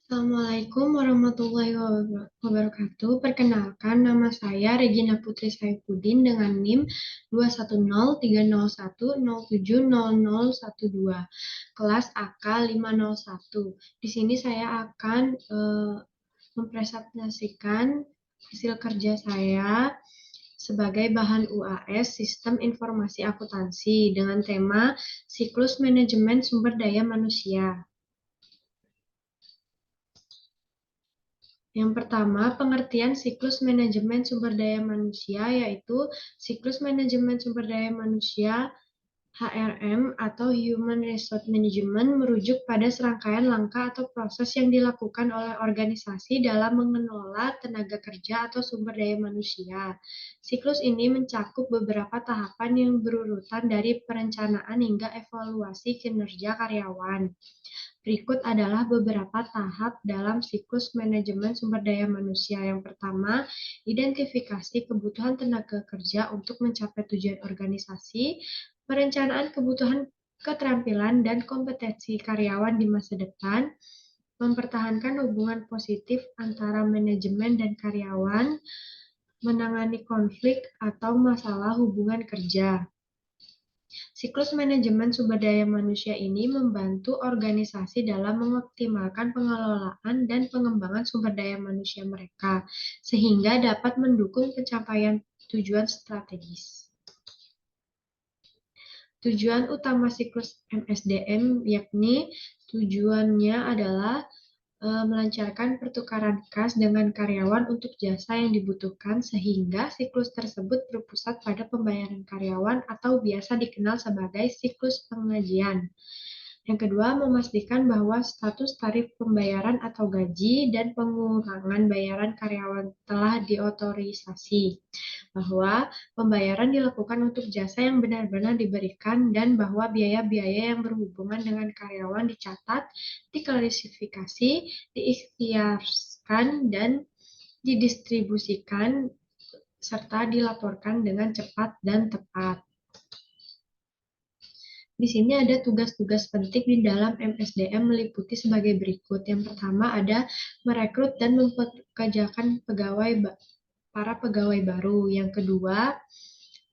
Assalamualaikum warahmatullahi wabarakatuh. Perkenalkan, nama saya Regina Putri Saifuddin dengan NIM 2103010700012, kelas AK 501. Di sini saya akan mempresentasikan hasil kerja saya sebagai bahan UAS Sistem Informasi Akuntansi dengan tema Siklus Manajemen Sumber Daya Manusia. Yang pertama, pengertian siklus manajemen sumber daya manusia yaitu siklus manajemen sumber daya manusia HRM atau Human Resource Management merujuk pada serangkaian langkah atau proses yang dilakukan oleh organisasi dalam mengelola tenaga kerja atau sumber daya manusia. Siklus ini mencakup beberapa tahapan yang berurutan dari perencanaan hingga evaluasi kinerja karyawan. Berikut adalah beberapa tahap dalam siklus manajemen sumber daya manusia. Yang pertama, identifikasi kebutuhan tenaga kerja untuk mencapai tujuan organisasi, perencanaan kebutuhan keterampilan dan kompetensi karyawan di masa depan, mempertahankan hubungan positif antara manajemen dan karyawan, menangani konflik atau masalah hubungan kerja. Siklus manajemen sumber daya manusia ini membantu organisasi dalam mengoptimalkan pengelolaan dan pengembangan sumber daya manusia mereka, sehingga dapat mendukung pencapaian tujuan strategis. Tujuan utama siklus MSDM yakni tujuannya adalah melancarkan pertukaran kas dengan karyawan untuk jasa yang dibutuhkan sehingga siklus tersebut berpusat pada pembayaran karyawan atau biasa dikenal sebagai siklus pengajian. Yang kedua, memastikan bahwa status tarif pembayaran atau gaji dan pengurangan bayaran karyawan telah diotorisasi, bahwa pembayaran dilakukan untuk jasa yang benar-benar diberikan dan bahwa biaya-biaya yang berhubungan dengan karyawan dicatat, diklasifikasi, diikhtiarkan, dan didistribusikan serta dilaporkan dengan cepat dan tepat. Di sini ada tugas-tugas penting di dalam MSDM meliputi sebagai berikut. Yang pertama ada merekrut dan mempekerjakan para pegawai baru. Yang kedua,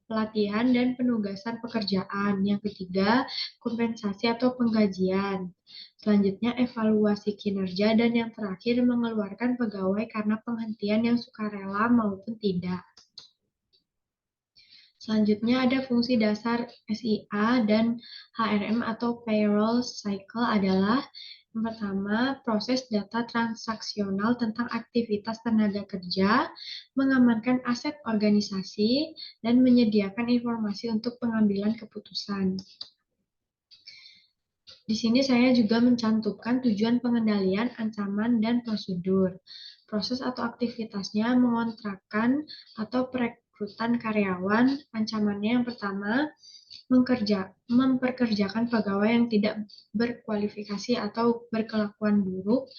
pelatihan dan penugasan pekerjaan. Yang ketiga, kompensasi atau penggajian. Selanjutnya, evaluasi kinerja. Dan yang terakhir, mengeluarkan pegawai karena penghentian yang sukarela maupun tidak. Selanjutnya ada fungsi dasar SIA dan HRM atau payroll cycle adalah yang pertama, proses data transaksional tentang aktivitas tenaga kerja, mengamankan aset organisasi, dan menyediakan informasi untuk pengambilan keputusan. Di sini saya juga mencantumkan tujuan pengendalian, ancaman, dan prosedur. Proses atau aktivitasnya mengontrakkan atau perekrutan karyawan. Ancamannya yang pertama, memperkerjakan pegawai yang tidak berkualifikasi atau berkelakuan buruk.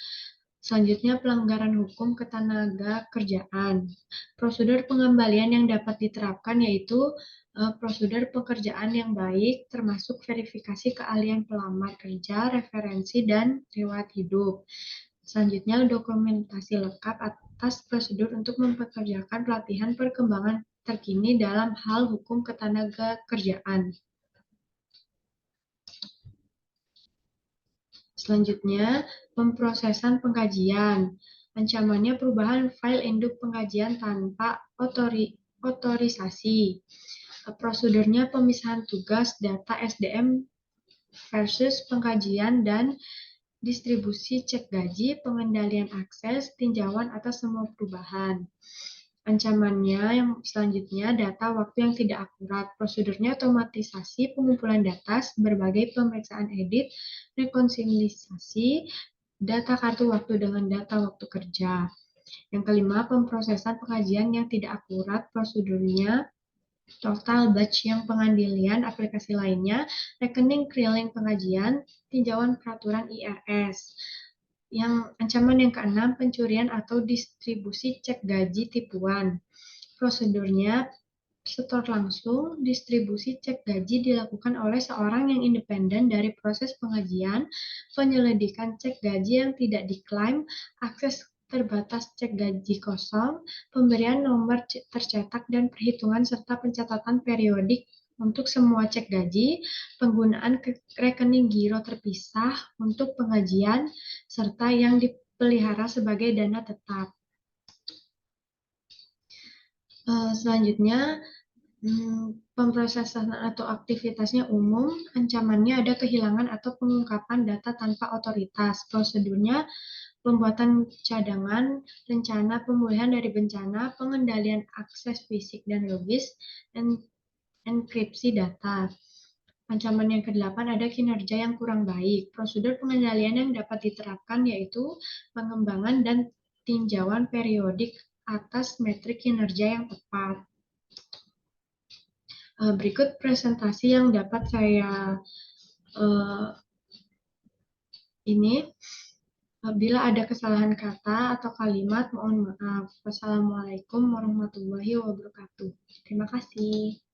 Selanjutnya, pelanggaran hukum ketenaga kerjaan. Prosedur pengembalian yang dapat diterapkan yaitu prosedur pekerjaan yang baik, termasuk verifikasi keahlian pelamar kerja, referensi, dan riwayat hidup. Selanjutnya, dokumentasi lengkap atas prosedur untuk mempekerjakan pelatihan perkembangan terkini dalam hal hukum ketenaga kerjaan. Selanjutnya, pemrosesan pengkajian. Ancamannya perubahan file induk pengkajian tanpa otorisasi. Prosedurnya pemisahan tugas data SDM versus pengkajian dan distribusi cek gaji, pengendalian akses, tinjauan atas semua perubahan. Ancamannya yang selanjutnya data waktu yang tidak akurat. Prosedurnya otomatisasi pengumpulan data, berbagai pemeriksaan edit, rekonsiliasi, data kartu waktu dengan data waktu kerja. Yang kelima, pemrosesan pengajian yang tidak akurat. Prosedurnya total batch yang pengandilian aplikasi lainnya, rekening keliling pengajian, tinjauan peraturan IRS. Yang ancaman yang keenam, pencurian atau distribusi cek gaji tipuan. Prosedurnya setor langsung, distribusi cek gaji dilakukan oleh seorang yang independen dari proses pengajian, penyelidikan cek gaji yang tidak diklaim, akses terbatas cek gaji kosong, pemberian nomor tercetak dan perhitungan serta pencatatan periodik untuk semua cek gaji, penggunaan rekening giro terpisah untuk pengajian, serta yang dipelihara sebagai dana tetap. Selanjutnya, pemrosesan atau aktivitasnya umum, ancamannya ada kehilangan atau pengungkapan data tanpa otoritas. Prosedurnya, pembuatan cadangan, rencana pemulihan dari bencana, pengendalian akses fisik dan logis, dan enkripsi data. Ancaman yang kedelapan ada kinerja yang kurang baik. Prosedur pengendalian yang dapat diterapkan yaitu pengembangan dan tinjauan periodik atas metrik kinerja yang tepat. Berikut presentasi yang dapat saya ini. Bila ada kesalahan kata atau kalimat, mohon maaf. Wassalamualaikum warahmatullahi wabarakatuh. Terima kasih.